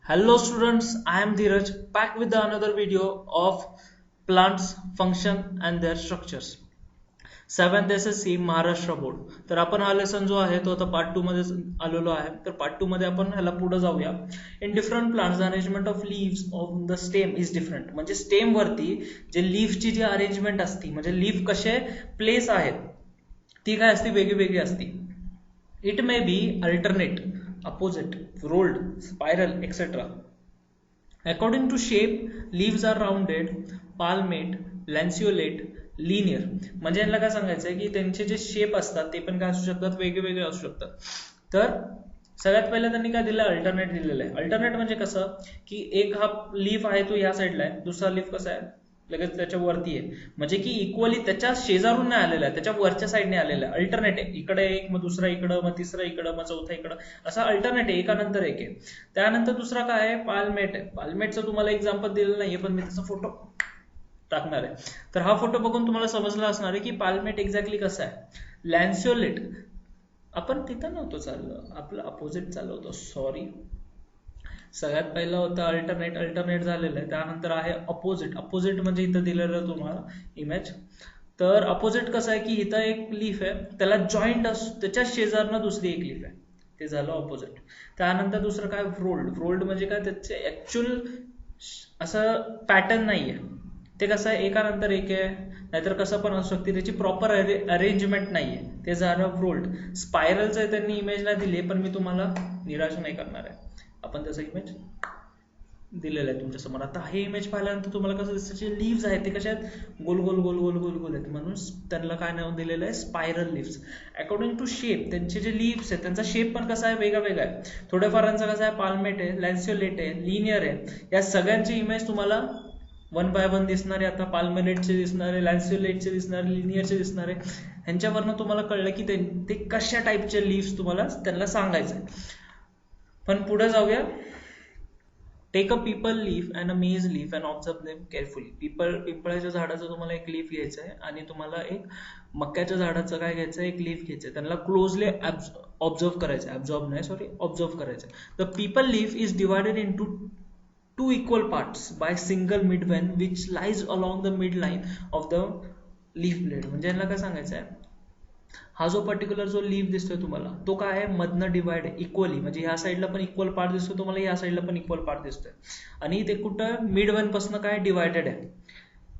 Hello students, I am Dheeraj back with another video of plants, function and their structures. 7th SSC Maharashtra board. तर आपण हा lesson जो आहे तो आता पार्ट 2 मध्ये आलेलो आहे. तर पार्ट 2 मध्ये आपण ह्याला पुढे जाऊया. In different plants arrangement of leaves of the stem is different. म्हणजे स्टेम वरती जे लीफची जी अरेंजमेंट असती म्हणजे लीफ कसे प्लेस आहेत ती काय असती वेगळी असती. It may be alternate, opposite, rolled, spiral, etc. According to shape, leaves are rounded, palmate, lanceolate, linear. म्हणजे यांना काय सांगायचं आहे की त्यांचे जे शेप असतात ते पण काय असू शकतात, वेगळे असू शकतात. तर सगळ्यात पहिला त्यांनी काय दिलं, अल्टरनेट दिलेलं आहे. अल्टरनेट म्हणजे कसं की एक हा लीफ आहे तो या साईडला आहे, दुसरा लीफ कसा आहे लगेच त्याच्या वरती आहे, म्हणजे की इक्वली त्याच्या शेजारून नाही आलेला आहे, त्याच्या वरच्या साईडने आलेला आहे. अल्टरनेट आहे, इकडे एक मग दुसरा इकडं मग तिसरा इकडं मग चौथा इकडं, असा अल्टरनेट आहे, एकानंतर एक आहे. त्यानंतर दुसरा काय आहे, पालमेट आहे. पालमेटचं तुम्हाला एक्झाम्पल दिलेलं नाहीये पण मी त्याचा फोटो टाकणार आहे. तर हा फोटो बघून तुम्हाला समजलं असणार आहे की पालमेट एक्झॅक्टली कसं आहे. लॅन्सिओलेट आपण तिथं नव्हतो चाललं, आपलं अपोजिट चाललं होतं, सॉरी. सगळ्यात पहिलं होतं अल्टरनेट झालेलं आहे. त्यानंतर आहे अपोजिट म्हणजे इथं दिलेलं तुम्हाला इमेज. तर अपोजिट कसं आहे की इथं एक लीफ आहे, त्याला जॉईंट त्याच्या शेजारनं दुसरी एक लीफ आहे, ते झालं अपोजिट. त्यानंतर दुसरं काय, रोल्ड म्हणजे काय, त्याचे ऍक्च्युअल असं पॅटर्न नाहीये, ते कसं आहे एकानंतर एक आहे, नाहीतर कसं पण असू शकते, त्याची प्रॉपर अरेंजमेंट नाहीये, ते झालं रोल्ड. स्पायरलचं त्यांनी इमेज नाही दिली पण मी तुम्हाला निराश नाही करणार आहे, आपण त्याचा इमेज दिलेला आहे तुमच्या समोर. आता हे इमेज पाहिल्यानंतर तुम्हाला कसं दिसतं, जे लीव्स आहेत ते कशा आहेत, गोल गोल आहेत, म्हणून त्यांना काय नाव दिलेलं आहे, spiral leaves. According to shape त्यांचे जे लीव्स आहेत त्यांचा शेप पण कसा आहे, वेगळा आहे. थोड्याफारांचा कसा आहे, पालमेट आहे, लॅन्सिओलेट आहे, लिनियर आहे. या सगळ्यांची इमेज तुम्हाला 1 by 1 दिसणारे, आता पाल्मेनेटचे दिसणारे, लॅन्सिओलेटचे दिसणारे, लिनियरचे दिसणारे. ह्यांच्यावरनं तुम्हाला कळलं की ते कशा टाईपचे लीव्स तुम्हाला त्यांना सांगायचं. पण पुढे जाऊया. Take a peepal leaf and a maize leaf and observe them carefully. पिंपळाच्या झाडाचं तुम्हाला एक लीफ घ्यायचं आहे आणि तुम्हाला एक मक्याच्या झाडाचं काय घ्यायचं आहे, एक लीफ घ्यायचं आहे. त्यांना क्लोजली ऑब्झर्व करायचं आहे, ऑब्झर्व करायचं. The people leaf is divided into two equal parts by single midvein which lies along the midline of the leaf blade. म्हणजे यांना काय सांगायचं आहे, हा जो पर्टिक्युलर जो लीफ दिसतोय तुम्हाला तो काय आहे, मधनं डिवाइड आहे इक्वली, म्हणजे ह्या साईडला पण इक्वल पार्ट दिसतोय तुम्हाला, या साईडला पण इक्वल पार्ट दिसतोय, आणि ते कुठं मिडवेन पासून काय डिवायडेड आहे.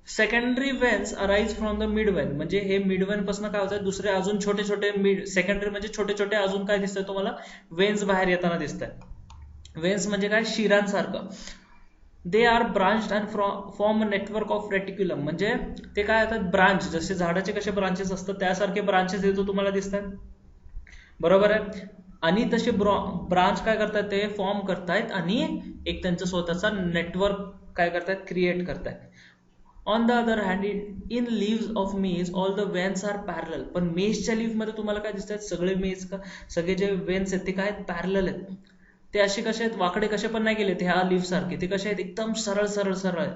Secondary veins arise from the midvein, म्हणजे हे मिडवेन पासून काय होतं, दुसरे अजून छोटे सेकंडरी म्हणजे छोटे अजून काय दिसतंय तुम्हाला, वेन्स बाहेर येताना दिसतात. वेन्स म्हणजे काय, शिरांसारखं. They are branched and form a network of reticulum, म्हणजे ते काय होतात, ब्रांच, जसे झाडाचे कसे ब्रांचेस असतात त्यासारखे ब्रांचेस येतो तुम्हाला दिसतात, बरोबर आहे. आणि तसे ब्रांच काय करतात, ते फॉर्म करतायत आणि एक त्यांचा स्वतःचा नेटवर्क काय करतायत, क्रिएट करतायत. On the other hand in leaves of maize all the veins are parallel. पण मेजच्या लीव्ह मध्ये तुम्हाला काय दिसतात, सगळे जे वेन्स आहेत ते काय आहेत, पॅरलल आहेत. ते असे कसे आहेत, वाकडे कसे पण नाही गेलेत ह्या लीफ सारखे, ते कसे आहेत, एकदम सरळ आहेत.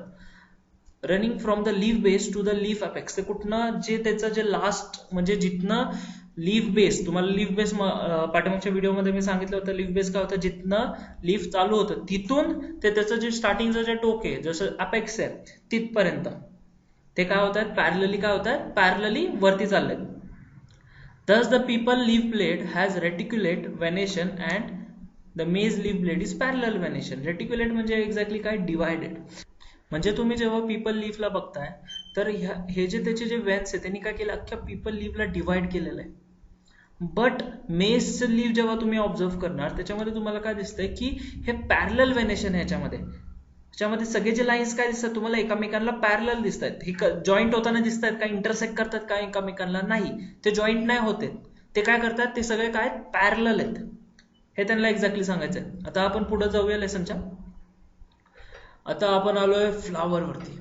Running from the leaf base to the leaf apex, ते कुठनं जे त्याचं जे लास्ट म्हणजे जिथनं लीफ बेस, तुम्हाला लीफ बेस पाठीमागच्या व्हिडिओमध्ये मी सांगितलं होतं, लीफ बेस काय होतं, जिथनं लीफ चालू होतं तिथून ते त्याचं जे स्टार्टिंगचं जे टोक आहे, जसं अपेक्स आहे तिथपर्यंत ते काय होत आहेत, पॅरलली वरती चाललेत. Thus the people leaf blade has reticulate venation and the maize leaf blade is parallel venation. Reticulate म्हणजे एक्झॅक्टली काय, डिवायडेड. म्हणजे तुम्ही जेव्हा पीपल लीफला बघताय तर हे जे त्याचे जे वेन्स आहे त्यांनी काय केलं, अख्ख्या पीपल लीफला डिवाइड केलेलं आहे. बट मेज लीफ जेव्हा तुम्ही ऑब्झर्व करणार त्याच्यामध्ये तुम्हाला काय दिसतंय की हे पॅरलल वेनेशन आहे. ह्याच्यामध्ये सगळे जे लाईन्स काय दिसतात तुम्हाला, एकमेकांना पॅरलल दिसत आहेत, हे जॉईंट होताना दिसत आहेत, काय इंटरसेक्ट करतात काय एकमेकांना, नाही, ते जॉईंट नाही होते, ते काय करतात, ते सगळे काय पॅरलल आहेत, हे त्यांना एक्झॅक्टली सांगायचंय. आता आपण पुढे जाऊया लेसनच्या. आता आपण आलोय फ्लावर वरती.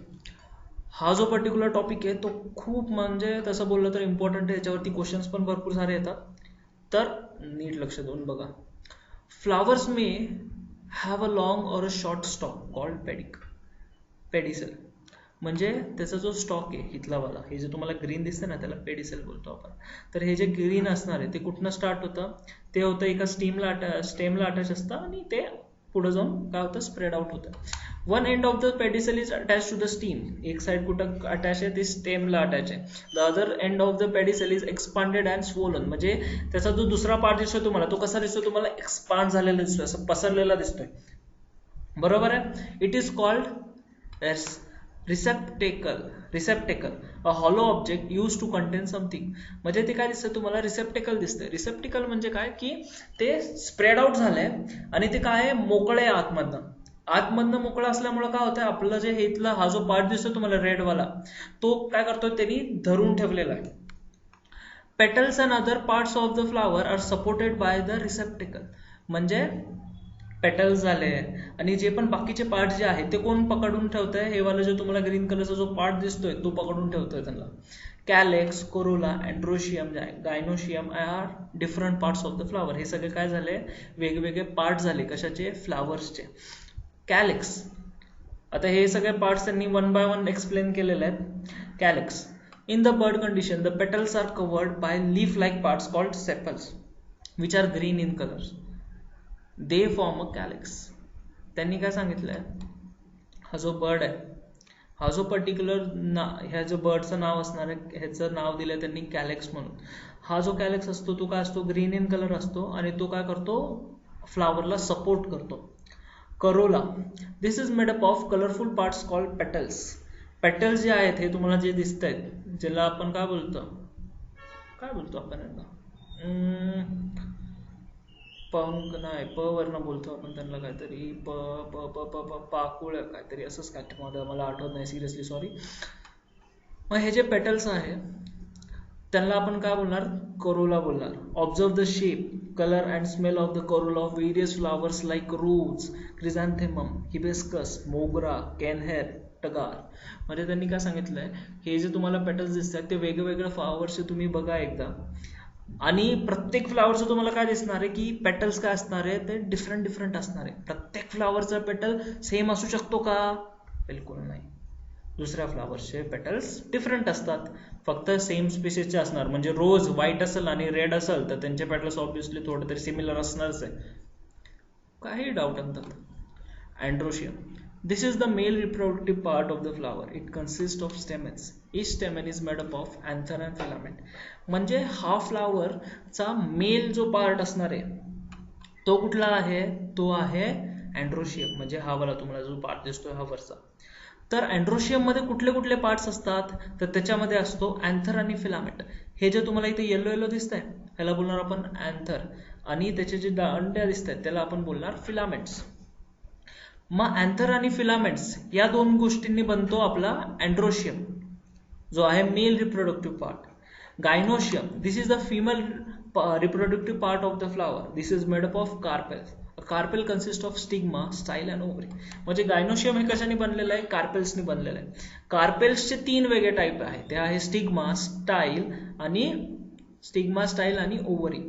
हा जो पर्टिक्युलर टॉपिक आहे तो खूप म्हणजे तसं बोललं तर इम्पॉर्टंट आहे, याच्यावरती क्वेश्चन्स पण भरपूर सारे येतात, तर नीट लक्ष देऊन बघा. Flowers may have a long or a short stalk called pedicel. म्हणजे त्याचा जो स्टॉक आहे इथला वाला, हे जे तुम्हाला ग्रीन दिसतं ना त्याला पेडिसल बोलतो आपण. तर हे जे ग्रीन असणार आहे ते कुठनं स्टार्ट होतं, ते होतं एका स्टेमला अटॅच असतं आणि ते पुढे जाऊन काय होतं, स्प्रेड आउट होतं. One end of the pedicel is attach to the stem. एक साइड कुठं अटॅच आहे, ती स्टेमला अटॅच आहे. The other end of the pedicel is expanded and swollen. म्हणजे त्याचा जो दुसरा पार्ट दिसतोय तुम्हाला, तो कसा दिसतोय तुम्हाला, एक्सपांड झालेला दिसतोय, असं पसरलेला दिसतोय. बरोबर आहे. It is called receptacle a hollow object use to contain something. म्हणजे ते काय दिसतंय तुम्हाला, रिसेप्टेकल दिसतंय. रिसेप्टेकल म्हणजे काय की ते स्प्रेड आउट झालंय आणि ते काय आहे, मोकळे आतमधनं मोकळा असल्यामुळे काय होतंय, आपलं जे हे इथला हा जो पार्ट दिसतोय तुम्हाला रेडवाला, तो काय करतोय, त्यांनी धरून ठेवलेला आहे. Petals and other parts of the flower are supported by the receptacle. म्हणजे पेटल्स झाले आणि जे पण बाकीचे पार्ट जे आहेत ते कोण पकडून ठेवतंय, हे वाला जो तुम्हाला ग्रीन कलरचा जो पार्ट दिसतोय तो पकडून ठेवतोय त्यांना. Calyx, corolla, androecium, gynoecium are different parts of the flower. हे सगळे काय झाले, वेगवेगळे पार्ट झाले. कशाचे, फ्लावर्सचे. कॅलेक्स, आता हे सगळे पार्ट्स त्यांनी वन बाय वन एक्सप्लेन केलेले आहेत. Calyx, in the bud condition the petals are covered by leaf like parts called sepals which are green in colour. They form a calyx. त्यांनी काय सांगितलंय, हा जो बर्ड आहे, हा जो पर्टिक्युलर ह्या जो बर्डचं नाव असणार आहे, ह्याचं नाव दिलंय त्यांनी कॅलेक्स म्हणून. हा जो कॅलेक्स असतो तो काय असतो, ग्रीन इन कलर असतो आणि तो काय करतो, फ्लावरला सपोर्ट करतो. Corolla, this is made up of colourful parts called petals. Petals जे आहेत हे तुम्हाला जे दिसत आहेत, ज्याला आपण काय बोलतो आपण यांना, पंख नाही, प वरनं बोलतो आपण त्यांना काहीतरी, पाकुळ काहीतरी असंच काय, मला आठवत नाही सिरियसली, सॉरी. मग हे जे पेटल्स आहे त्यांना आपण काय बोलणार, करोला बोलणार. Observe the shape, colour and smell of the corolla of various flowers like rose, chrysanthemum, hibiscus, mogra, kanher, टगार. म्हणजे त्यांनी काय सांगितलंय, हे जे तुम्हाला पेटल्स दिसतात ते वेगवेगळ्या फ्लावर्सचे तुम्ही बघा एकदा, आणि प्रत्येक फ्लावरचं तुम्हाला काय दिसणार आहे की पेटल्स काय असणार आहे, ते डिफरंट असणार आहे. प्रत्येक फ्लावरचा पेटल सेम असू शकतो का, बिलकुल नाही. दुसऱ्या फ्लावरचे पेटल्स डिफरंट असतात, फक्त सेम स्पीसीजचे असणार. म्हणजे रोज व्हाईट असेल आणि रेड असेल तर त्यांचे पेटल्स ऑब्व्हियसली थोडे तरी सिमिलर असणारच आहे, काही डाऊट नसतात. Androecium, this is the male reproductive part of the flower. It consists of stamens. Each stamen is made up of anther and filament. म्हणजे हा फ्लावर चा मेल जो पार्ट असणार आहे तो कुठला आहे, तो आहे अँड्रोशियम. म्हणजे हा वाला तुम्हाला जो पार्ट दिसतोय हा वरचा. तर अँड्रोशियम मध्ये कुठले कुठले पार्ट्स असतात, तर त्याच्यामध्ये असतो अँथर आणि फिलामेंट. हे जे तुम्हाला इथे येलो दिसत आहे ह्याला बोलणार आपण अँथर, आणि त्याचे जे अंड्या दिसत आहेत त्याला आपण बोलणार फिलामेंट्स. मग अँथर आणि फिलामेंट्स या दोन गोष्टींनी बनतो आपला अँड्रोशियम, जो आहे male reproductive part. Gynoecium, this is the female reproductive part of the flower. This is made up of carpels. Carpel consist of stigma, style and ovary. म्हणजे गायनोशियम हे कशाने बनलेलं आहे, कार्पेल्सनी बनलेलं आहे. कार्पेल्सचे 3 वेगळे टाईप आहेत, ते आहे स्टिग्मा, स्टाईल आणि ओव्हरी.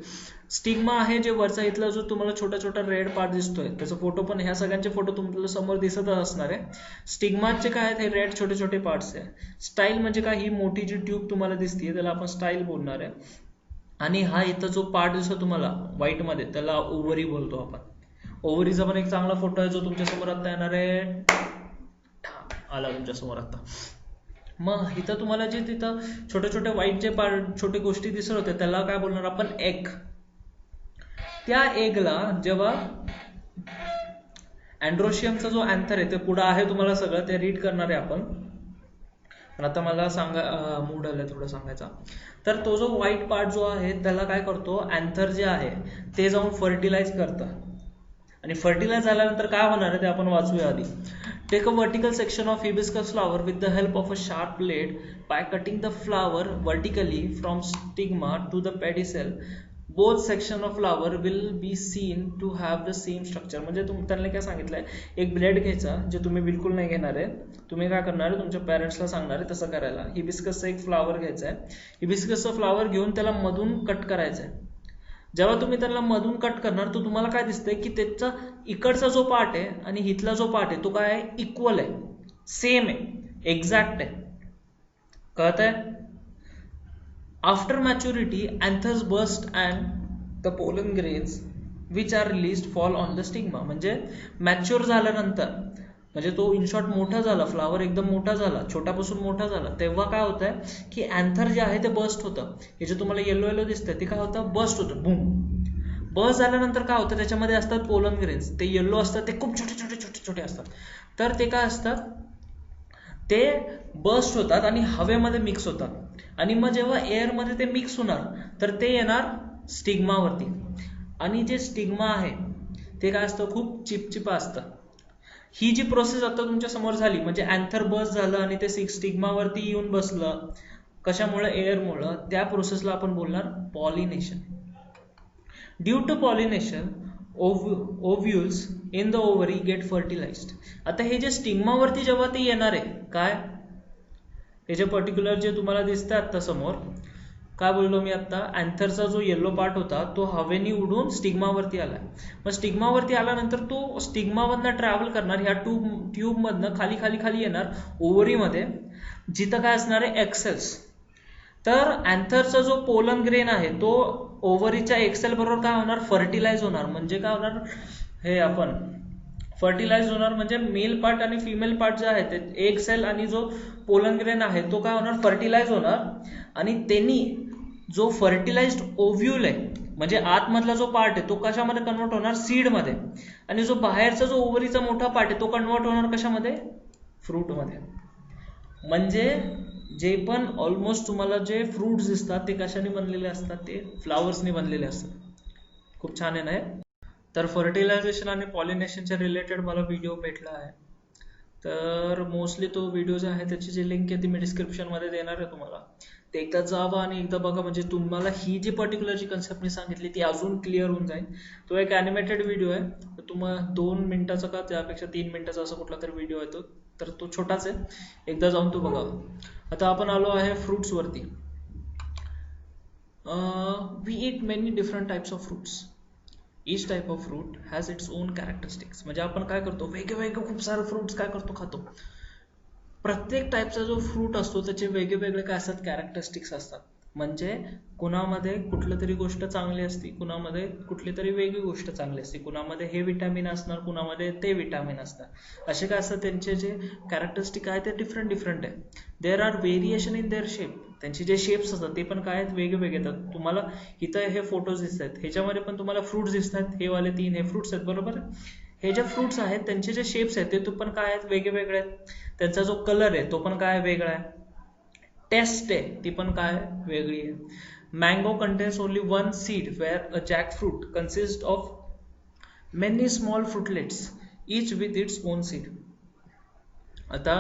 स्टिग्मा आहे जे वरचा इथला जो तुम्हाला छोटा रेड पार्ट दिसतोय, त्याचा फोटो पण, ह्या सगळ्यांचे फोटो तुमच्या समोर दिसतच असणार आहे. स्टिग्माचे काय आहेत, हे रेड छोटे पार्ट्स आहे. स्टाईल म्हणजे काय, ही मोठी जी ट्यूब तुम्हाला दिसते त्याला आपण स्टाईल बोलणार आहे. आणि हा इथं जो पार्ट दिसतो तुम्हाला व्हाईट मध्ये त्याला ओव्हरी बोलतो आपण. ओव्हरीचा पण एक चांगला फोटो आहे जो तुमच्या समोर आता येणार आहे, आला तुमच्या समोर आता. मग इथं तुम्हाला जे तिथं छोटे व्हाईट जे छोटे गोष्टी दिसत होते त्याला काय बोलणार आपण, एग. त्या एगला जेव्हा अँड्रोशियमचा जो अँथर आहे ते पुढे आहे, तुम्हाला सगळं ते रीड करणार आहे आपण, पण आता मला मूड आलाय थोडं सांगायचा. तर तो जो व्हाईट पार्ट जो आहे त्याला काय करतो, अँथर जे आहे ते जाऊन फर्टिलाइज करतं, आणि फर्टिलाइज झाल्यानंतर काय होणार आहे ते आपण वाचूया आधी. Take a vertical section of hibiscus flower with the help of a sharp blade by cutting the flower vertically from stigma to the pedicel. Both section of flower will be seen to have the same structure. म्हणजे त्यांनी काय सांगितलंय, एक blade घ्यायचा, जे तुम्ही बिलकुल नाही घेणार आहे, तुम्ही काय करणार आहे तुमच्या पेरेंट्सला सांगणार आहे तसं करायला. हिबिस्कसचा एक फ्लावर घ्यायचा आहे, हिबिस्कसचा फ्लावर घेऊन त्याला मधून कट करायचा आहे. जेव्हा तुम्ही त्याला मधून कट करणार तर तुम्हाला काय दिसतंय की त्याचा इकडचा जो पार्ट आहे आणि इथला जो पार्ट आहे तो काय आहे, इक्वल आहे, सेम आहे, एक्झॅक्ट आहे. कळत आहे. After maturity, anthers burst and the pollen grains which are released fall on the stigma. म्हणजे मॅच्युअर झाल्यानंतर, म्हणजे तो इन शॉर्ट मोठा झाला, फ्लावर एकदम मोठा झाला, छोट्यापासून मोठा झाला, तेव्हा काय होत आहे की अँथर जे आहे ते बस्ट होतं. हे जे तुम्हाला येलो येलो दिसतंय ते काय होतं, बस्ट होतं, बूम. बस्ट झाल्यानंतर काय होतं, त्याच्यामध्ये असतात पोलन ग्रेन्स. ते येलो असतात, ते खूप छोटे छोटे छोटे छोटे असतात. तर ते काय असतात, ते बस्ट होतात आणि हवेमध्ये मिक्स होतात. आणि मग जेव्हा एअरमध्ये ते मिक्स होणार तर ते येणार स्टिग्मावरती. आणि जे स्टिग्मा आहे ते काय असतं, खूप चिपचिपा असतं. ही जी प्रोसेस आता तुमच्या समोर झाली, म्हणजे अँथर बस्ट झालं आणि ते स्टिग्मावरती येऊन बसलं, कशामुळे, एअरमुळं, त्या प्रोसेसला आपण बोलणार pollination. Due to pollination ovules in the ovary get fertilised. आता हे जे स्टिग्मावरती जेव्हा ते येणार आहे, काय हे जे पर्टिक्युलर जे तुम्हाला दिसतं आता समोर, काय बोललो मी आता, अँथरचा जो येल्लो पार्ट होता तो हवेनी उडून स्टिग्मावरती आलाय. मग स्टिग्मावरती आल्यानंतर तो स्टिग्मामधनं ट्रॅव्हल करणार, ह्या ट्यूबमधनं खाली खाली खाली येणार ओव्हरीमध्ये, जिथं काय असणार आहे, एक्सेल्स. तर अँथरचा जो पोलन ग्रेन आहे तो ओव्हरीच्या एक्सेल बरोबर काय होणार, फर्टिलाइज होणार. म्हणजे काय होणार, हे आपण फर्टिलाइज होणार, म्हणजे मेल पार्ट आणि फिमेल पार्ट जे आहे ते एग सेल आणि जो पोलन ग्रेन आहे तो काय होणार, फर्टिलाइज होणार. आणि त्यांनी जो फर्टिलाइज्ड ओव्ह्यूल आहे, म्हणजे आतमधला जो पार्ट आहे तो कशामध्ये कन्वर्ट होणार, सीडमध्ये. आणि जो बाहेरचा जो ओव्हरीचा मोठा पार्ट आहे तो कन्वर्ट होणार कशामध्ये, फ्रूटमध्ये. म्हणजे जे पण ऑलमोस्ट तुम्हाला जे फ्रूट्स दिसतात ते कशाने बनलेले असतात, ते फ्लावर्सने बनलेले असतात. खूप छान आहे ना. तर फर्टिलायझेशन आणि पॉलिनेशनच्या रिलेटेड मला व्हिडिओ भेटला आहे. तर मोस्टली तो व्हिडिओ जो आहे त्याची जी लिंक आहे ती मी डिस्क्रिप्शनमध्ये देणार आहे तुम्हाला. ते एकदा जावा आणि एकदा बघा, म्हणजे तुम्हाला ही जी पर्टिक्युलर जी कन्सेप्ट मी सांगितली ती अजून क्लिअर होऊन जाईल. तो एक ॲनिमेटेड व्हिडिओ आहे, तर तुम्हाला 2 मिनिटाचा का त्यापेक्षा 3 मिनिटाचा असा कुठला तरी व्हिडिओ येतो, तर तो छोटाच आहे, एकदा जाऊन तो बघा. आता आपण आलो आहे फ्रुट्सवरती. We eat many different types of fruits. Each type of fruit has its own characteristics. म्हणजे आपण काय करतो, वेगवेगळे खूप सारे फ्रुट्स काय करतो, खातो. प्रत्येक टाईपचा जो फ्रूट असतो त्याचे वेगवेगळे काय असतात, कॅरेक्टरिस्टिक्स असतात. म्हणजे कुणामध्ये कुठली तरी गोष्ट चांगली असते, कुणामध्ये कुठली तरी वेगळी गोष्ट चांगली असते, कुणामध्ये हे विटॅमिन असणार, कुणामध्ये ते विटॅमिन असणार. असे काय असतात, त्यांचे जे कॅरेक्टरिस्टिक आहे ते डिफरंट डिफरंट आहे. There are variation in their shape. त्यांचे जे शेप्स असतात ते पण काय आहेत, वेगवेगळे येतात. तुम्हाला इथं हे फोटोज दिसत आहेत, ह्याच्यामध्ये पण तुम्हाला फ्रुट्स दिसत आहेत, हे वाले 3 हे फ्रुट्स आहेत, बरोबर. हे जे फ्रुट्स आहेत त्यांचे जे शेप्स आहेत ते पण काय आहेत, वेगवेगळे आहेत. त्यांचा जो कलर आहे तो पण काय वेगळा आहे. टेस्ट आहे ती पण काय वेगळी आहे. Mango contains only 1 seed where a jackfruit consist of many small fruitlets each with its own seed. आता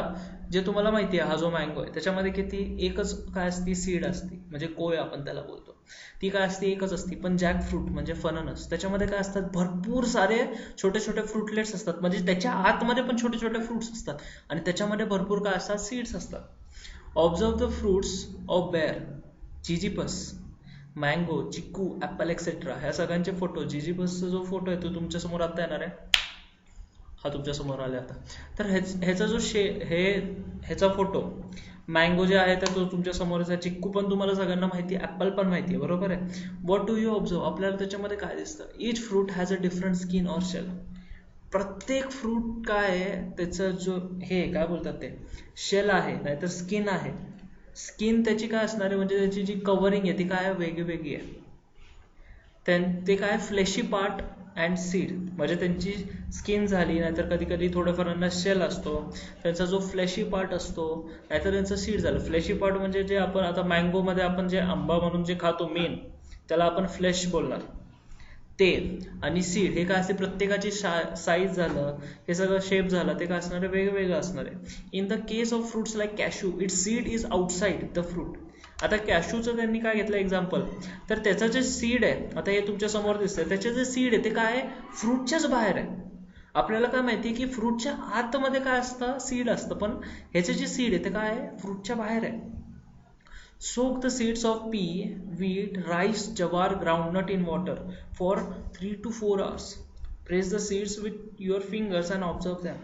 जे तुम्हाला माहिती आहे, हा जो मँगो आहे त्याच्यामध्ये किती, एकच काय असती, सीड असते, म्हणजे कोय आपण त्याला बोलतो, ती काय असते, एकच असते. पण जॅक फ्रूट म्हणजे फणस, त्याच्यामध्ये काय असतात, भरपूर सारे छोटे छोटे फ्रुटलेट्स असतात. म्हणजे त्याच्या आतमध्ये पण छोटे छोटे फ्रुट्स असतात आणि त्याच्यामध्ये भरपूर काय असतात, सीड्स असतात. Observe the fruits of ber, zizyphus, mango, chikoo, apple etcetera. ह्या सगळ्यांचे फोटो, जिजिपसचा जो फोटो आहे तो तुमच्या समोर आता येणार आहे, हा तुमच्या समोर आले आता. तर ह्याचा जो ह्याचा फोटो, मँगो जे आहे तर तो तुमच्या समोर आहे, चिक्कू पण तुम्हाला सगळ्यांना माहिती आहे, ऍपल पण माहिती आहे, बरोबर आहे. व्हॉट डू यू ऑब्झर्व, आपल्याला त्याच्यामध्ये काय दिसतं, each fruit has a different skin or shell. प्रत्येक फ्रूट काय आहे, त्याचं जो हे काय बोलतात ते शेल आहे नाहीतर स्किन आहे. स्किन त्याची काय असणार आहे, म्हणजे त्याची जी कव्हरिंग आहे ती काय वेगळी आहे. ते काय फ्लेशी पार्ट अँड सीड, म्हणजे त्यांची स्किन झाली, नाहीतर कधी कधी थोडंफारांना शेल असतो, त्यांचा जो फ्लेशी पार्ट असतो, नाहीतर त्यांचं सीड झालं. फ्लेशी पार्ट म्हणजे जे आपण आता मँगोमध्ये आपण जे आंबा म्हणून जे खातो मेन, त्याला आपण फ्लेश बोलणार ते. आणि सीड हे काय असते, प्रत्येकाची साईज झालं, हे सगळं शेप झालं, ते काय असणार आहे, वेगवेगळं असणार आहे. In the case of fruits like cashew, it's seed is outside the fruit. आता कॅशूचं त्यांनी काय घेतलं एक्झाम्पल, तर त्याचं जे सीड आहे, आता हे तुमच्या समोर दिसतंय, त्याचे जे सीड आहे ते काय आहे, फ्रूटच्याच बाहेर आहे. आपल्याला काय माहिती की फ्रूटच्या आतमध्ये काय असतं, सीड असतं, पण ह्याचे जे सीड आहे ते काय आहे, फ्रूटच्या बाहेर आहे. Soak the seeds of pea, wheat, rice, jawar, groundnut in water for 3 to 4 hours. Press the seeds with your fingers and observe them.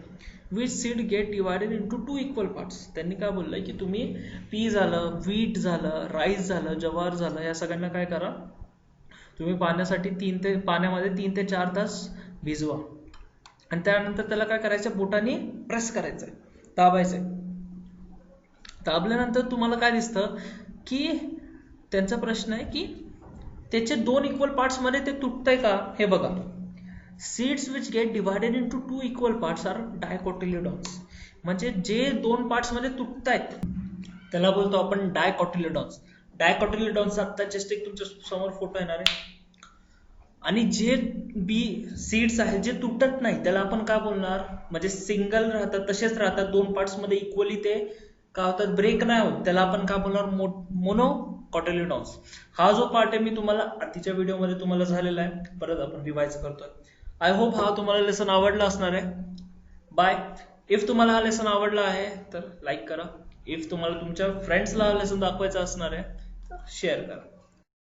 Which seed get divided into 2 equal parts. त्यांनी काय बोललंय की तुम्ही पी झालं, wheat झालं, rice झालं, जवार झालं, या सगळ्यांना काय करा, तुम्ही पाण्यामध्ये 3 ते 4 तास भिजवा आणि त्यानंतर त्याला काय करायचं, बोटाने प्रेस करायचंय, दाबायचंय. दाबल्यानंतर तुम्हाला काय दिसतं की त्यांचा प्रश्न आहे की त्याचे 2 इक्वल पार्ट्स मध्ये ते तुटतंय का हे बघा. Seeds which get divided into 2 equal parts are dicotyledons. म्हणजे जे 2 पार्ट्स मध्ये तुटतायत त्याला बोलतो आपण डायकोटिलेडॉन्स. डायकोटिलेडॉन्स आता जस्ट एक तुमच्या समोर फोटो येणार आहे. आणि जे बी सीड्स आहेत जे तुटत नाही त्याला आपण काय बोलणार, म्हणजे सिंगल राहतात तसेच राहतात 2 पार्ट्स मध्ये इक्वली ते काय होतात, ब्रेक नाही होत, त्याला आपण काय बोलणार, मोनोकॉटिलेडॉन्स. हा जो पार्ट आहे मी तुम्हाला आधीच्या व्हिडिओमध्ये तुम्हाला झालेला आहे, परत आपण रिवाइज करतोय. आय होप हा तुम्हाला लेसन आवडला असणार आहे. बाय. इफ तुम्हाला हा लेसन आवडला आहे तर लाईक करा. इफ तुम्हाला तुमच्या फ्रेंड्सला हा लेसन दाखवायचा असणार आहे तर शेअर करा.